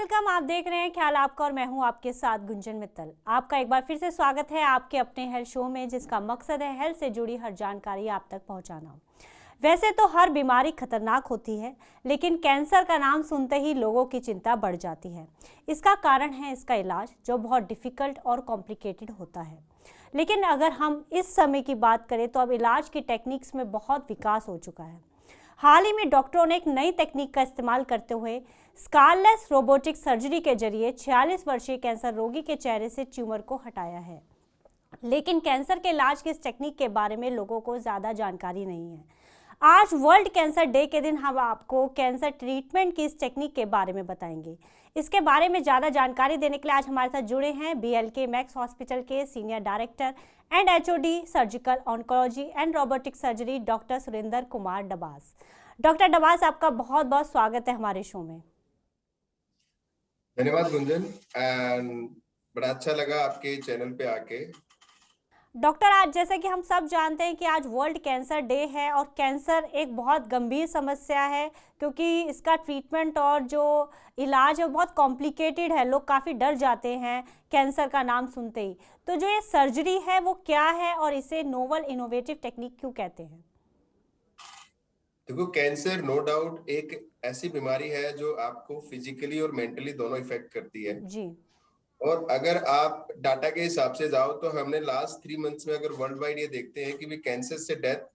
Welcome. आप देख रहे हैं ख्याल आपका और मैं हूं आपके साथ गुंजन मित्तल। आपका एक बार फिर से स्वागत है आपके अपने हेल्थ शो में, जिसका मकसद है हेल्थ से जुड़ी हर जानकारी आप तक पहुंचाना। वैसे तो हर बीमारी खतरनाक होती है, लेकिन कैंसर का नाम सुनते ही लोगों की चिंता बढ़ जाती है। इसका कारण है इसका इलाज, जो बहुत डिफिकल्ट और कॉम्प्लिकेटेड होता है। लेकिन अगर हम इस समय की बात करें तो अब इलाज की टेक्निक्स में बहुत विकास हो चुका है। हाल ही में डॉक्टरों ने एक नई तकनीक का इस्तेमाल करते हुए स्कारलेस रोबोटिक सर्जरी के जरिए 46 वर्षीय कैंसर रोगी के चेहरे से ट्यूमर को हटाया है। लेकिन कैंसर के इलाज की इस टेक्निक के बारे में लोगों को ज़्यादा जानकारी नहीं है। आज वर्ल्ड कैंसर डे के दिन हम आपको कैंसर ट्रीटमेंट की इस टेक्निक के बारे में बताएंगे। इसके बारे में ज़्यादा जानकारी देने के लिए आज हमारे साथ जुड़े हैं BLK मैक्स हॉस्पिटल के senior director and HOD surgical oncology and robotic surgery doctor Surendra Kumar Dabas. Doctor Dabas, आपका बहुत बहुत स्वागत है हमारे शो में। धन्यवाद गुंजन। एंड बड़ा अच्छा लगा आपके चैनल पे आके। डॉक्टर, आज जैसा कि हम सब जानते हैं कि आज वर्ल्ड कैंसर डे है और कैंसर एक बहुत गंभीर समस्या है, क्योंकि इसका ट्रीटमेंट और जो इलाज है बहुत कॉम्प्लिकेटेड है। लोग काफ़ी डर जाते हैं कैंसर का नाम सुनते ही। तो जो ये सर्जरी है वो क्या है और इसे नोवल इनोवेटिव टेक्निक क्यों कहते हैं? देखो, कैंसर नो डाउट एक ऐसी बीमारी है जो आपको फिजिकली और मेंटली दोनों इफेक्ट करती है। जी। और अगर आप डाटा के हिसाब से जाओ तो हमने लास्ट 3 मंथ्स में अगर वर्ल्ड वाइड ये देखते हैं कि भी कैंसर से डेथ,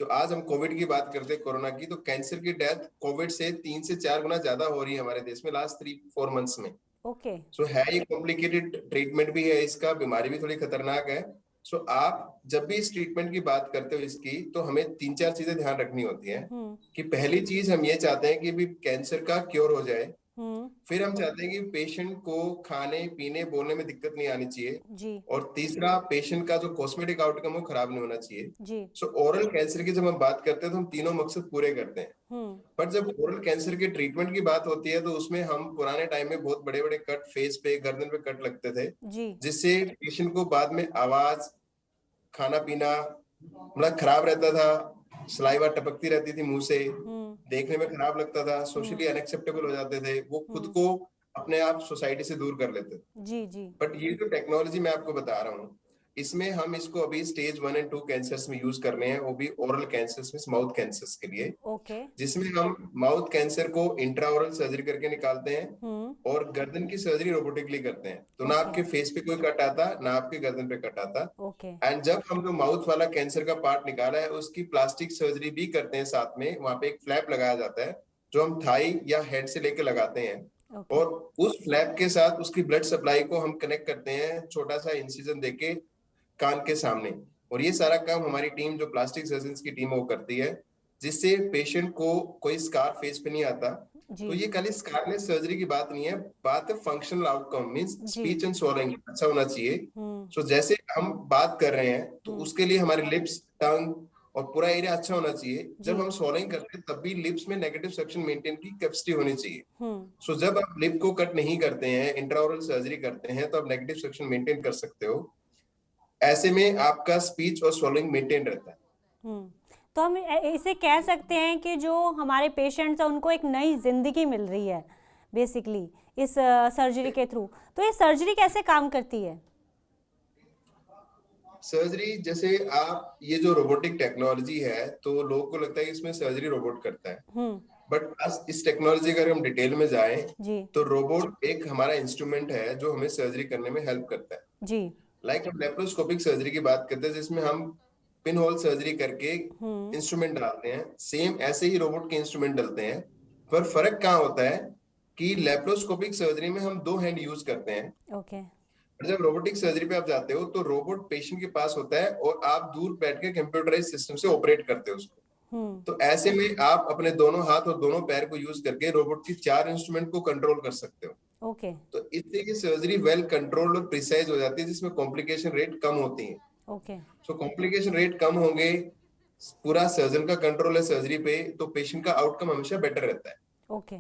जो आज हम कोविड की बात करते हैं कोरोना की, तो कैंसर की डेथ कोविड से 3 से 4 गुना ज्यादा हो रही है हमारे देश में लास्ट 3-4 मंथ्स में। ओके। सो है ये कॉम्प्लिकेटेड ट्रीटमेंट भी है, इसका बीमारी भी थोड़ी खतरनाक है। सो आप जब भी इस ट्रीटमेंट की बात करते हो इसकी, तो हमें 3-4 चीजें ध्यान रखनी होती है। कि पहली चीज हम ये चाहते हैं कि भी कैंसर का क्योर हो जाए। फिर हम चाहते हैं कि पेशेंट को खाने पीने बोलने में दिक्कत नहीं आनी चाहिए। जी। और तीसरा, पेशेंट का जो कॉस्मेटिक आउटकम वो खराब नहीं होना चाहिए। जी। सो ओरल कैंसर की जब हम बात करते हैं तो हम तीनों मकसद पूरे करते हैं। पर जब ओरल कैंसर के ट्रीटमेंट की बात होती है तो उसमें हम पुराने टाइम में बहुत बड़े बड़े कट, फेस पे गर्दन पे कट लगते थे, जी। जिससे पेशेंट को बाद में आवाज, खाना पीना मतलब खराब रहता था, सलाइवा टपकती रहती थी मुंह से, देखने में खराब लगता था, सोशली अनएक्सेप्टेबल हो जाते थे, वो खुद को अपने आप सोसाइटी से दूर कर लेते थे। जी। जी। बट ये जो टेक्नोलॉजी मैं आपको बता रहा हूँ, इसमें हम इसको अभी स्टेज 1 और 2 कैंसर्स में यूज कर रहे हैं, वो भी ओरल कैंसर्स में, माउथ कैंसर्स के लिए। ओके। जिसमें हम माउथ कैंसर को इंट्राओरल सर्जरी करके निकालते हैं और गर्दन की सर्जरी रोबोटिकली करते हैं। तो ना आपके फेस पे कोई कट आता, ना आपके गर्दन पे कट आता। ओके। एंड जब हम जो माउथ वाला कैंसर का पार्ट निकाला है उसकी प्लास्टिक सर्जरी भी करते हैं साथ में। वहां पे एक फ्लैप लगाया जाता है जो हम थाई या हेड से लेकर लगाते हैं। और उस फ्लैप के साथ उसकी ब्लड सप्लाई को हम कनेक्ट करते हैं छोटा सा इंसिजन देके कान के सामने। और ये सारा काम हमारी टीम, जो प्लास्टिक सर्जन की टीम, वो करती है, जिससे पेशेंट को कोई स्कार फेस पे नहीं आता। तो ये खाली स्कारलेस सर्जरी की बात नहीं है, बात है functional outcome, means speech and swallowing अच्छा होना चाहिए। सो जैसे हम बात कर रहे हैं तो उसके लिए हमारे लिप्स, टंग और पूरा एरिया अच्छा होना चाहिए। जब हम स्वॉलिंग करते हैं तब भी लिप्स में नेगेटिव सक्शन मेंटेन की कैपेसिटी होनी चाहिए। सो जब आप लिप को कट नहीं करते हैं, इंट्राओरल सर्जरी करते हैं, तो आप नेगेटिव सक्शन मेंटेन कर सकते हो। ऐसे में आपका स्पीच और स्वॉलिंग मेंटेन रहता है। तो हम इसे कह सकते हैं कि जो हमारे पेशेंट्स हैं उनको एक नई जिंदगी मिल रही है बेसिकली इस सर्जरी के थ्रू। तो ये सर्जरी कैसे काम करती है? सर्जरी, जैसे आप ये जो रोबोटिक टेक्नोलॉजी है, तो लोगों को लगता है कि इसमें सर्जरी रोबोट करता है। बट आज इस टेक्नोलॉजी अगर हम डिटेल में जाएं तो रोबोट एक हमारा इंस्ट्रूमेंट है जो हमें सर्जरी करने में हेल्प करता है। जी। लाइक हम लेप्रोस्कोपिक सर्जरी की बात करते हैं जिसमें हम पिन होल सर्जरी करके इंस्ट्रूमेंट डालते हैं, सेम ऐसे ही रोबोट के इंस्ट्रूमेंट डलते हैं। पर फर्क कहाँ होता है कि लेप्रोस्कोपिक सर्जरी में हम 2 हैंड यूज करते हैं। ओके। जब रोबोटिक सर्जरी पे आप जाते हो तो रोबोट पेशेंट के पास होता है और आप दूर बैठ के कंप्यूटराइज सिस्टम से ऑपरेट करते हो उसको। तो ऐसे में आप अपने दोनों हाथ और दोनों पैर को यूज करके रोबोट की 4 इंस्ट्रूमेंट को कंट्रोल कर सकते हो। ओके। तो इससे ये सर्जरी वेल कंट्रोल्ड और प्रिसाइज हो जाती है, जिसमें कॉम्प्लिकेशन रेट कम होती है। ओके। सो कॉम्प्लिकेशन रेट कम होंगे, पूरा सर्जन का कंट्रोल है सर्जरी पे, तो पेशेंट का आउटकम हमेशा बेटर रहता है। ओके।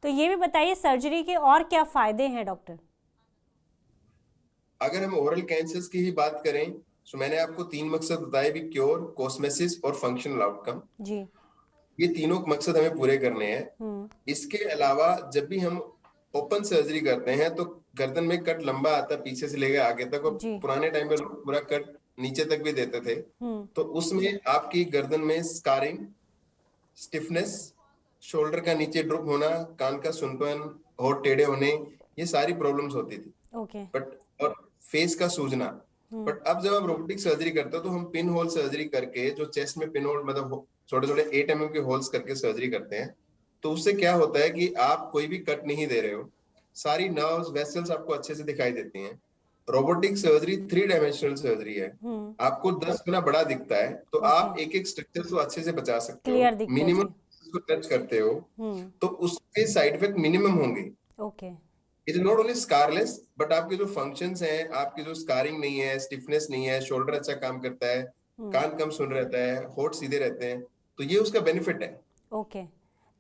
तो ये भी बताइए सर्जरी के और क्या फायदे हैं डॉक्टर? अगर हम ओरल कैंसर्स की ही बात करें तो मैंने आपको 3 मकसद बताए भी, क्योर, कॉस्मेसिस और फंक्शनल आउटकम। जी। ये तीनों मकसद हमें पूरे करने हैं। इसके अलावा जब भी हम ओपन सर्जरी करते हैं तो गर्दन में कट लंबा आता है पीछे से लेकर आगे तक, और जी। पुराने टाइम पे लोग पूरा कट नीचे तक भी देते थे। हम्म। तो उसमें आपकी गर्दन में स्कारिंग, स्टिफनेस, शोल्डर का नीचे ड्रूप होना, कान का सुनपन, होठ टेढ़े होने, ये सारी प्रॉब्लम्स होती थी। ओके। बट और फेस का सूजना। हम्म। बट अब जब आप रोबोटिक सर्जरी करते हो तो हम पिन होल सर्जरी करके, जो चेस्ट में पिन होल मतलब छोटे छोटे 8 mm के होल्स करके सर्जरी करते हैं। तो उससे क्या होता है कि आप कोई भी कट नहीं दे रहे हो, सारी नर्व्स वेसल्स आपको अच्छे से दिखाई देती हैं। रोबोटिक सर्जरी 3 डायमेंशनल सर्जरी है। हम्म। आपको 10 गुना बड़ा दिखता है, तो ओके। आप एक एक स्ट्रक्चर को अच्छे से बचा सकते हो, क्लियर दिखते हैं मिनिमम जी। को टच करते हो, हम्म। तो उसके साइड इफेक्ट मिनिमम होंगे। Okay. It is not only scarless, but आपके जो फंक्शंस हैं, आपकी जो स्कारिंग नहीं है, स्टिफनेस नहीं है, शोल्डर अच्छा काम करता है, हम्म। कान कम सुन रहता है, होठ सीधे रहते हैं, तो ये उसका बेनिफिट है। ओके।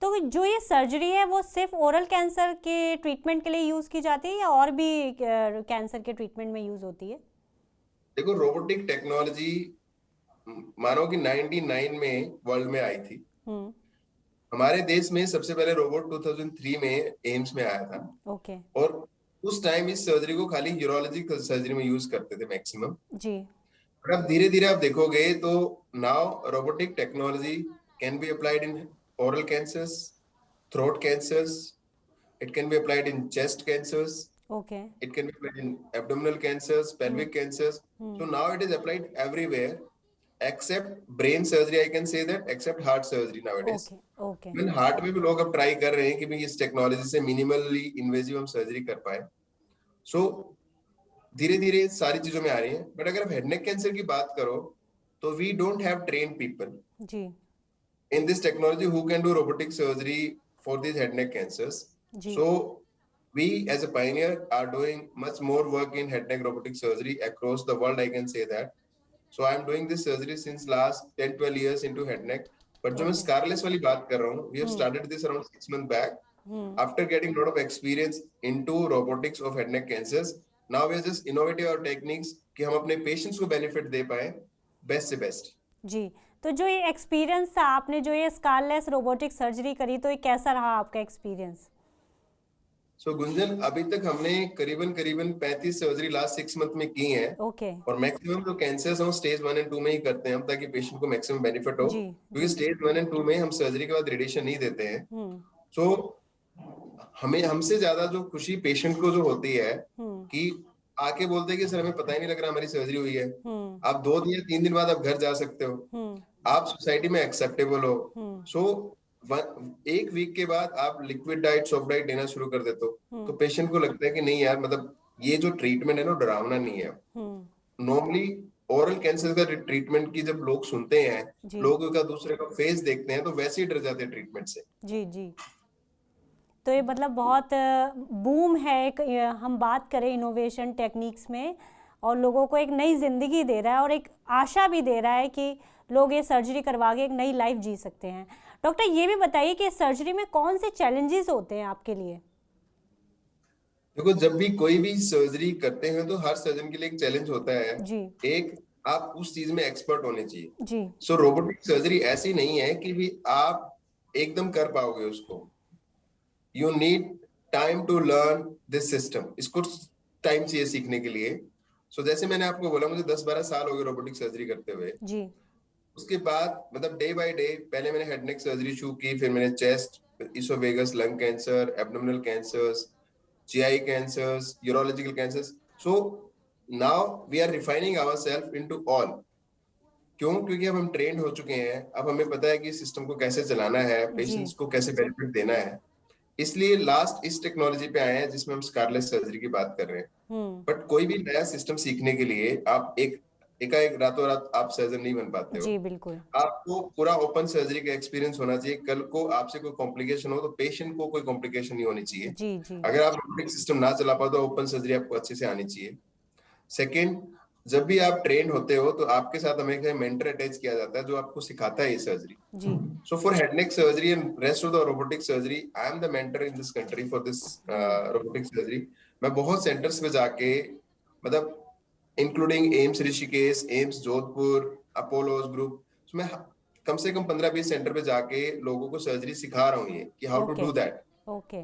तो जो ये सर्जरी है वो सिर्फ ओरल कैंसर के ट्रीटमेंट के लिए यूज़ की जाती है या और भी कैंसर के ट्रीटमेंट में यूज़ होती है? देखो, रोबोटिक टेक्नोलॉजी मानो कि 99 में वर्ल्ड में आई थी। हम्म। हमारे देश में सबसे पहले रोबोट 2003 में एम्स में आया था। ओके। और उस टाइम इस सर्जरी को खाली यूरोलॉजिकल सर्जरी में यूज करते थे मैक्सिमम। जी। और अब धीरे धीरे आप देखोगे तो now robotic technology can be applied in oral cancers, throat cancers, it can be applied in chest cancers, okay. it can be applied in abdominal cancers, hmm. pelvic cancers. Hmm. So now it is applied everywhere except brain surgery, I can say that, except heart surgery nowadays. Okay. Okay. Even heart में भी लोग अब try कर रहे हैं कि भाई इस टेक्नोलॉजी से मिनिमली इन्वेजिव हम सर्जरी कर पाए। सो धीरे धीरे सारी चीजों में आ रही है। बट अगर आप हेड नेक कैंसर की बात करो तो we don't have trained people जी। in this technology who can do robotic surgery for these head neck cancers. जी। So we as a pioneer are doing much more work in head neck robotic surgery across the world, I can say that. So I am doing this surgery since last 10-12 years into head neck. But जो मैं okay. scarless वाली बात कर रहा हूँ, we have hmm. started this around 6 months back. Hmm. After getting a lot of experience into robotics of head neck cancers, now we are just innovating our techniques कि हम अपने patients को benefit दे पाए best से best. जी। तो जो ये experience था, आपने जो ये स्कारलेस रोबोटिक सर्जरी करी, तो ये कैसा रहा आपका एक्सपीरियंस? गुंजन, अभी तक हमने करीबन करीबन 35 सर्जरी लास्ट 6 मंथ में की हैं। ओके। और मैक्सिमम जो कैंसर्स हम स्टेज 1 और 2 में ही करते हैं हम, ताकि पेशेंट को मैक्सिमम बेनिफिट हो, जी। क्योंकि जी। स्टेज 1 और 2 में हम सर्जरी के बाद रेडिएशन नहीं देते हैं। हम्म। सो हमें हमसे ज्यादा जो खुशी पेशेंट को जो होती है कि आके बोलते हैं कि सर हमें पता ही नहीं लग रहा हमारी सर्जरी हुई है। आप 2 दिन या 3 दिन बाद आप घर जा सकते हो, आप सोसाइटी में एक्सेप्टेबल हो। सो एक वीक के बाद आप लिक्विड डाइट, सॉफ्ट डाइट देना शुरू कर देते हो, तो पेशेंट को लगता है कि नहीं यार, मतलब ये जो ट्रीटमेंट है ना, डरावना नहीं है। नॉर्मली ओरल कैंसर का ट्रीटमेंट की जब लोग सुनते हैं, लोगों का दूसरे का फेस देखते हैं, तो वैसे ही डर जाते हैं ट्रीटमेंट से। जी। जी। तो ये मतलब बहुत बूम है एक, हम बात करें इनोवेशन टेक्निक्स में, और लोगों को एक नई ज़िंदगी दे रहा है और एक आशा भी दे रहा है कि लोग ये सर्जरी करवा के एक नई लाइफ जी सकते हैं। डॉक्टर, ये भी बताइए कि सर्जरी में कौन से चैलेंजेस होते हैं आपके लिए? देखो, जब भी कोई भी सर्जरी करते हैं तो हर सर्जन के लिए एक चैलेंज होता है। जी। एक, आप उस चीज में एक्सपर्ट होने चाहिए। जी। सो रोबोटिक सर्जरी ऐसी नहीं है कि भी आप एकदम कर पाओगे उसको। You need time to learn this system. इसको टाइम चाहिए सीखने के लिए। सो जैसे मैंने आपको बोला, मुझे 10-12 साल हो गए रोबोटिक सर्जरी करते हुए। जी। उसके बाद मतलब डे बाय डे, पहले मैंने हेड नेक सर्जरी शुरू की, फिर मैंने chest, oesophagus, lung cancer, abdominal cancers, GI cancers, urological cancers. So now we are refining ourselves into all. क्यों? क्योंकि अब हम ट्रेंड हो चुके हैं, अब हमें पता है कि सिस्टम को कैसे चलाना है, पेशेंट्स को कैसे बेनिफिट देना है। इसलिए लास्ट इस टेक्नोलॉजी पे आए हैं जिसमें हम स्कारलेस सर्जरी की बात कर रहे हैं। बट कोई भी नया सिस्टम सीखने के लिए आप एकाएक रातों रात आप सर्जन नहीं बन पाते हो। जी बिल्कुल। आपको पूरा ओपन सर्जरी का एक्सपीरियंस होना चाहिए। कल को आपसे कोई कॉम्प्लिकेशन हो तो पेशेंट को कोई कॉम्प्लिकेशन नहीं होनी चाहिए। जी। जी। अगर आप रोबोटिक सिस्टम ना चला पाओ तो ओपन सर्जरी आपको अच्छे से आनी चाहिए। सेकंड, जब भी आप ट्रेन होते हो तो आपके साथ हमें मेंटर अटैच किया जाता है जो आपको सिखाता है ये सर्जरी। जी। So for head neck surgery and rest of the robotic surgery, I am the mentor in this country for this robotic surgery. मैं बहुत सेंटर्स पे जाके, मतलब इंक्लूडिंग एम्स ऋषिकेश, एम्स जोधपुर, अपोलोज ग्रुप, मैं कम से कम 15-20 सेंटर पे जाके लोगों को सर्जरी सिखा रहा हूँ ये कि how to do that. Okay.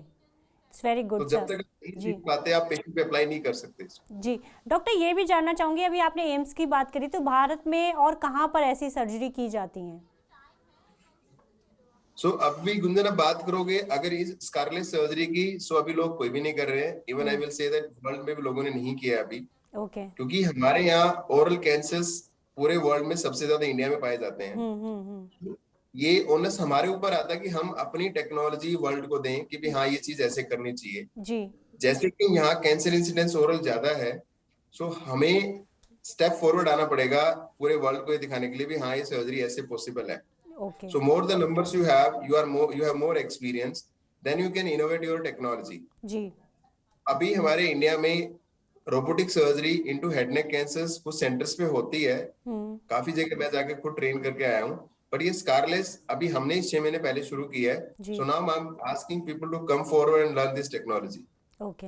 It's very तो गुड जब सर। तक आप नहीं जी सीख पाते आप पेशेंट पे अप्लाई नहीं कर सकते इसको। जी। डॉक्टर ये भी जानना चाहूंगी, अभी आपने एम्स की बात करी, तो भारत में और कहाँ पर ऐसी सर्जरी की जाती हैं? सो अब भी गुंजन, आप बात करोगे अगर इस स्कारलेस सर्जरी की, सो अभी लोग कोई भी नहीं कर रहे हैं। Even I hmm. Will say that world में भी लोगों ने नहीं किया अभी, ओके। क्योंकि हमारे यहाँ ओरल कैंसर्स पूरे वर्ल्ड में सबसे ज्यादा इंडिया में पाए जाते हैं। ये ओनस हमारे ऊपर आता है कि हम अपनी टेक्नोलॉजी वर्ल्ड को दें कि भी हाँ ये चीज ऐसे करनी चाहिए। जी। जैसे कि यहाँ कैंसर इंसिडेंस ओरल ज्यादा है, सो हमें स्टेप फॉरवर्ड आना पड़ेगा पूरे वर्ल्ड को ये दिखाने के लिए भी हाँ ये सर्जरी ऐसे पॉसिबल है। Okay. So more the numbers you have, you have more experience, then you can innovate your technology. जी। अभी हमारे इंडिया में robotic surgery into head neck cancers कुछ सेंटर्स पे होती है, हम्म। काफी जगह मैं जाके खुद ट्रेन करके आया हूँ। बट ये स्कारलेस अभी हमने 6 महीने पहले शुरू की है। जी। So now I am asking people to come forward and learn this technology. Okay.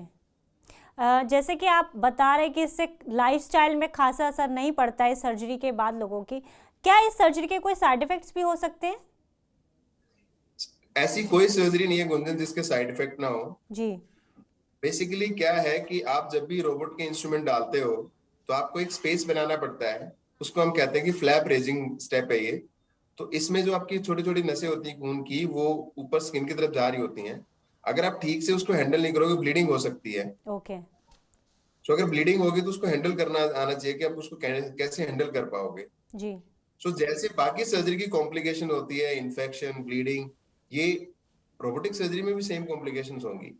जैसे कि आप बता रहे कि इससे लाइफस्टाइल में खासा असर नहीं पड़ता है सर्जरी के बाद लोगों की, क्या इस सर्जरी के कोई साइड इफेक्ट्स भी हो सकते हैं? ऐसी कोई सर्जरी नहीं है गुंजन जिसके साइड इफेक्ट ना हो। जी। बेसिकली क्या है कि आप जब भी रोबोट के इंस्ट्रूमेंट डालते हो तो आपको एक स्पेस बनाना पड़ता है, उसको हम कहते हैं कि फ्लैप रेजिंग स्टेप है ये। तो इसमें जो आपकी छोटी छोटी नसें होती हैं खून की, वो ऊपर स्किन की तरफ जा रही होती हैं। अगर आप ठीक से उसको हैंडल नहीं करोगे ब्लीडिंग हो सकती है। ओके। तो अगर ब्लीडिंग होगी तो उसको हैंडल करना आना चाहिए कि आप उसको कैसे हैंडल कर पाओगे। जी। सो जैसे बाकी सर्जरी की कॉम्प्लिकेशन होती है, इन्फेक्शन, ब्लीडिंग, ये रोबोटिक सर्जरी में भी सेम कॉम्प्लिकेशंस होंगी।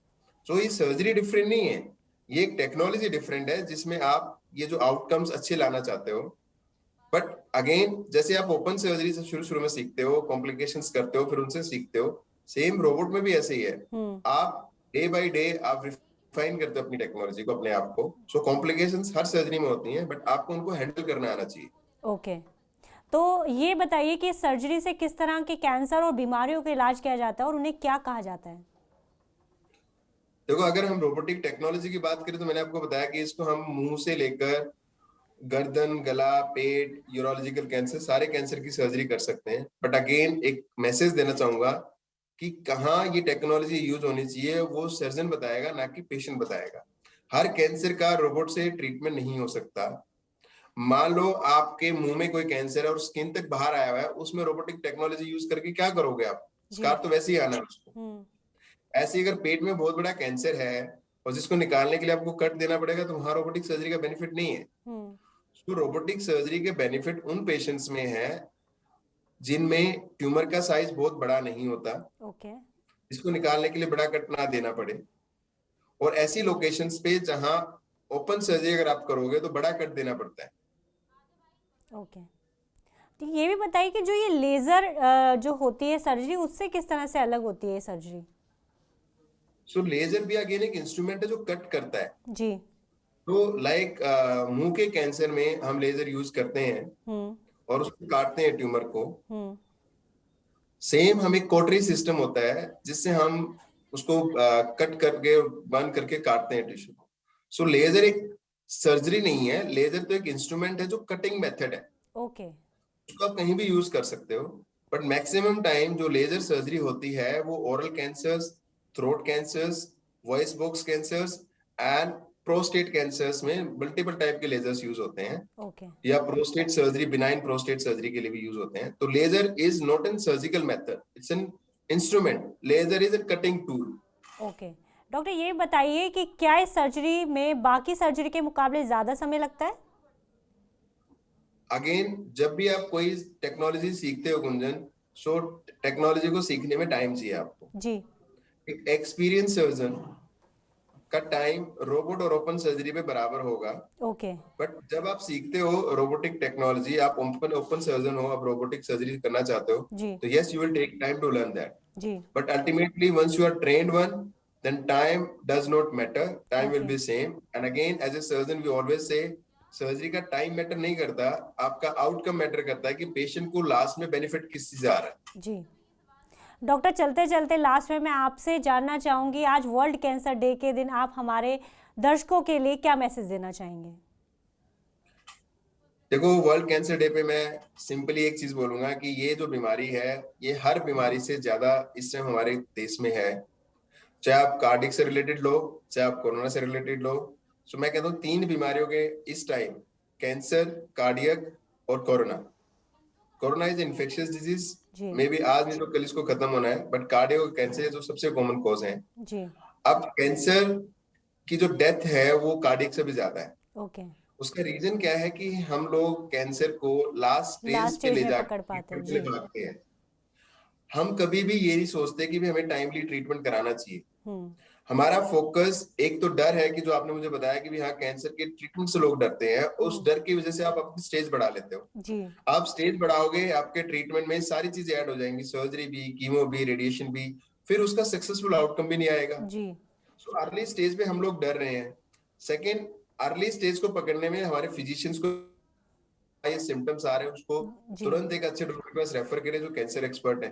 सो ये सर्जरी डिफरेंट नहीं है, ये एक टेक्नोलॉजी डिफरेंट है जिसमें आप ये जो आउटकम्स अच्छे लाना चाहते हो। बट अगेन जैसे आप ओपन सर्जरी से शुरू शुरू में सीखते हो, कॉम्प्लिकेशंस करते हो, फिर उनसे सीखते हो, सेम रोबोट में भी ऐसे ही है। आप डे बाय डे आप रिफाइन करते हो अपनी टेक्नोलॉजी को, अपने आप को। सो कॉम्प्लिकेशंस हर सर्जरी में होती हैं, बट आपको उनको हैंडल करना आना चाहिए। ओके। तो ये बताइए कि सर्जरी से किस तरह के कैंसर और बीमारियों का इलाज किया जाता है और उन्हें क्या कहा जाता है? देखो, अगर हम रोबोटिक टेक्नोलॉजी की बात करें तो मैंने आपको बताया कि इसको हम मुंह से लेकर गर्दन, गला, पेट, यूरोलॉजिकल कैंसर, सारे कैंसर की सर्जरी कर सकते हैं। बट अगेन एक मैसेज देना चाहूंगा कि कहाँ ये टेक्नोलॉजी यूज होनी चाहिए वो सर्जन बताएगा, ना कि पेशेंट बताएगा। हर कैंसर का रोबोट से ट्रीटमेंट नहीं हो सकता। मान लो आपके मुंह में कोई कैंसर है और स्किन तक बाहर आया हुआ है, उसमें रोबोटिक टेक्नोलॉजी यूज करके क्या करोगे आप? जी। स्कार तो वैसे ही आना है उसको। ऐसे अगर पेट में बहुत बड़ा कैंसर है और जिसको निकालने के लिए आपको कट देना पड़ेगा, तो वहां रोबोटिक सर्जरी का बेनिफिट नहीं है। तो रोबोटिक सर्जरी के बेनिफिट उन पेशेंट्स में है जिनमें ट्यूमर का साइज बहुत बड़ा नहीं होता, ओके। जिसको निकालने के लिए बड़ा कट ना देना पड़े, और ऐसी लोकेशंस पे जहां ओपन सर्जरी अगर आप करोगे तो बड़ा कट देना पड़ता है। ओके। तो ये भी बताइए कि जो ये लेजर जो होती है सर्जरी, उससे किस तरह से अलग होती है ये सर्जरी? सो लेजर भी अगेन एक इंस्ट्रूमेंट है जो कट करता है। जी। तो लाइक मुंह के कैंसर में हम लेजर यूज करते हैं और उसको काटते हैं ट्यूमर को। सेम हम एक कोटरी सिस्टम होता है जिससे हम उसको कट करके, बंद करके काटते हैं टिश्यू को। सो लेजर एक सर्जरी नहीं है, लेजर तो एक इंस्ट्रूमेंट है जो कटिंग मेथड है। ओके। उसको आप कहीं भी यूज कर सकते हो। बट मैक्सिमम टाइम जो लेजर सर्जरी होती है वो oral cancers, throat cancers, voice box cancers and prostate cancers में मल्टीपल टाइप के लेजर्स यूज होते हैं। ओके। या prostate surgery, benign prostate surgery के लिए भी यूज होते हैं। तो laser is not an surgical method, it's an instrument. Laser is a cutting tool. Okay. Doctor ये बताइए कि क्या इस सर्जरी में बाकी सर्जरी के मुकाबले ज्यादा समय लगता है? अगेन जब भी आप कोई टेक्नोलॉजी सीखते हो गुंजन, सो टेक्नोलॉजी को सीखने में टाइम चाहिए आपको। जी। एक एक्सपीरियंस सर्जन का टाइम रोबोट और ओपन सर्जरी में बराबर होगा। ओके। बट जब आप सीखते हो रोबोटिक टेक्नोलॉजी, आप ओपन ओपन सर्जन हो, आप रोबोटिक सर्जरी करना चाहते हो, जी। तो yes you will take time to learn that. जी। But ultimately once you are trained one, then time does not matter, time will Okay. be same. And again as a surgeon we always say surgery का time matter नहीं करता, आपका outcome matter करता है कि patient को last में benefit किस चीज से आ रहा है। जी। डॉक्टर चलते चलते लास्ट में मैं आपसे जानना चाहूंगी, आज वर्ल्ड कैंसर डे के दिन आप हमारे दर्शकों के लिए क्या मैसेज देना चाहेंगे? देखो, वर्ल्ड कैंसर डे पे मैं सिंपली एक चीज बोलूंगा कि ये जो बीमारी है ये हर बीमारी से ज्यादा इस टाइम हमारे देश में है। चाहे आप कार्डिक से रिलेटेड लो, चाहे आप कोरोना से रिलेटेड लो। सो मैं कहता हूँ 3 बीमारियों के इस टाइम, कैंसर, कार्डियक और corona. Corona is infectious disease, जी मे बी आज नहीं तो कल इसको खत्म होना है, बट कार्डियो और कैंसर जो सबसे कॉमन कॉज है। जी। अब कैंसर की जो डेथ है वो कार्डियक से भी ज्यादा है। ओके। उसका रीजन क्या है कि हम लोग कैंसर को लास्ट लास्ट स्टेज पे स्टेज ले में जाकर पकड़ पाते हैं। ट्रीटमेंट के जी। लिए भागते हैं। हम कभी भी ये नहीं सोचते कि भी हमें टाइमली ट्रीटमेंट कराना चाहिए। हम्म। हमारा फोकस, एक तो डर है कि जो आपने मुझे बताया कि भी हाँ कैंसर के ट्रीटमेंट से लोग डरते हैं, उस डर की वजह से आप अपनी स्टेज बढ़ा लेते हो। जी आप स्टेज बढ़ाओगे, आपके ट्रीटमेंट में सारी चीजें ऐड हो जाएंगी, सर्जरी भी, कीमो भी, रेडिएशन भी, फिर उसका सक्सेसफुल आउटकम भी नहीं आएगा। जी सो अर्ली स्टेज पे हम लोग डर रहे हैं। सेकेंड, अर्ली स्टेज को पकड़ने में हमारे फिजिशियंस को ये सिम्टम्स आ रहे हैं उसको जी तुरंत एक अच्छे डॉक्टर के पास रेफर करें जो कैंसर एक्सपर्ट है।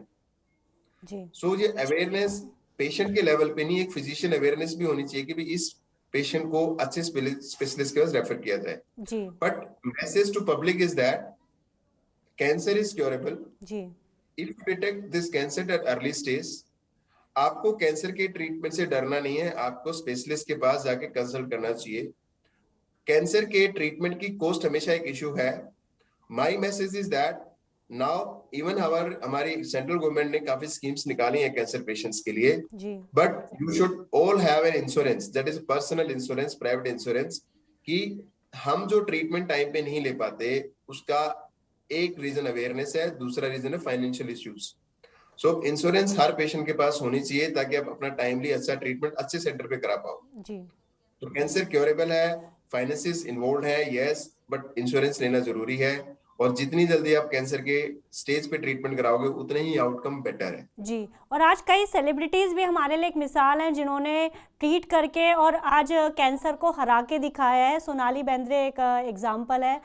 जी सो ये अवेयरनेस पेशेंट के लेवल पे नहीं, एक फिजिशियन अवेयरनेस भी होनी चाहिए कि भी इस पेशेंट को अच्छे स्पेशलिस्ट के पास रेफर किया जाए। जी but message to public is that cancer is curable जी if you detect this cancer at early stage. आपको कैंसर के ट्रीटमेंट से डरना नहीं है, आपको स्पेशलिस्ट के पास जाके कंसल्ट करना चाहिए। कैंसर के ट्रीटमेंट की कॉस्ट हमेशा एक इशू है। My message is that now even हमारी सेंट्रल गवर्नमेंट ने काफी स्कीम्स निकाली हैं कैंसर पेशेंट्स के लिए, जी but you should all have an insurance, that is personal insurance, private insurance. कि हम जो ट्रीटमेंट टाइम पे नहीं ले पाते उसका एक रीजन अवेयरनेस है, दूसरा रीजन है फाइनेंशियल इश्यूज। सो इंश्योरेंस हर पेशेंट के पास होनी चाहिए ताकि आप अपना टाइमली अच्छा ट्रीटमेंट अच्छे सेंटर पे करा पाओ। जी तो कैंसर क्योरेबल है, फाइनेंसिस इन्वॉल्व है, यस, बट इंश्योरेंस लेना जरूरी है। और जितनी जल्दी आप कैंसर के स्टेज पे ट्रीटमेंट कराओगे उतने ही आउटकम बेटर है। जी। और आज कई सेलिब्रिटीज़ भी हमारे लिए एक मिसाल हैं जिन्होंने ट्रीट करके और आज कैंसर को हरा के दिखाया है। सोनाली बेंद्रे एक एग्जाम्पल है,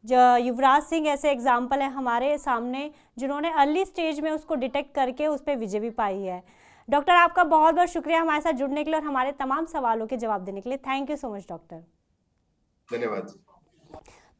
जो युवराज सिंह ऐसे एग्जाम्पल है हमारे सामने जिन्होंने अर्ली स्टेज में उसको डिटेक्ट करके उस पर विजय भी पाई है। डॉक्टर आपका बहुत बहुत शुक्रिया हमारे साथ जुड़ने के लिए और हमारे तमाम सवालों के जवाब देने के लिए। Thank you so much doctor. धन्यवाद।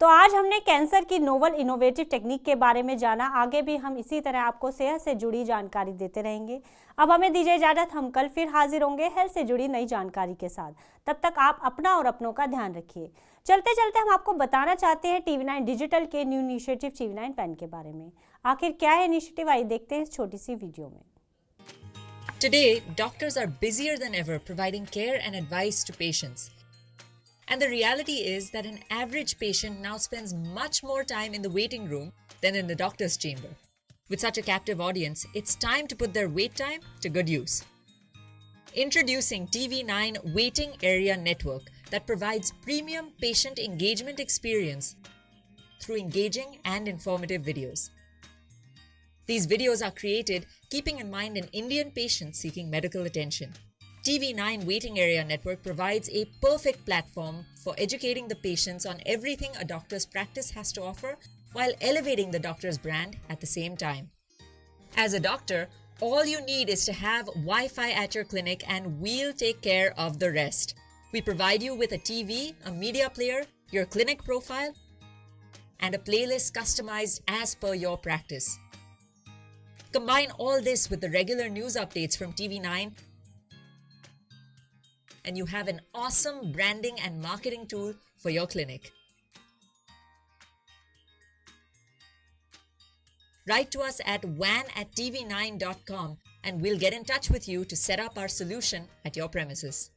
तो आज हमने कैंसर की नोवल इनोवेटिव टेक्निक के बारे में जाना। आगे भी हम इसी तरह आपको सेहत से जुड़ी जानकारी देते रहेंगे। अब हमें दीजिए इजाज़त, हम कल फिर हाजिर होंगे हेल्थ से जुड़ी नई जानकारी के साथ। तब तक आप अपना और अपनों का ध्यान रखिए। चलते चलते हम आपको बताना चाहते हैं TV9 डिजिटल के न्यू इनिशिएटिव TV9 पेन के बारे में। आखिर क्या है इनिशिएटिव, आइए देखते हैं इस छोटी सी वीडियो में। Today, doctors are busier than ever providing care and advice to patients. And the reality is that an average patient now spends much more time in the waiting room than in the doctor's chamber. With such a captive audience, it's time to put their wait time to good use. Introducing TV9 Waiting Area Network that provides premium patient engagement experience through engaging and informative videos. These videos are created keeping in mind an Indian patient seeking medical attention. TV9 Waiting Area Network provides a perfect platform for educating the patients on everything a doctor's practice has to offer while elevating the doctor's brand at the same time. As a doctor, all you need is to have Wi-Fi at your clinic and we'll take care of the rest. We provide you with a TV, a media player, your clinic profile, and a playlist customized as per your practice. Combine all this with the regular news updates from TV9 and you have an awesome branding and marketing tool for your clinic. Write to us at wan@tv9.com and we'll get in touch with you to set up our solution at your premises.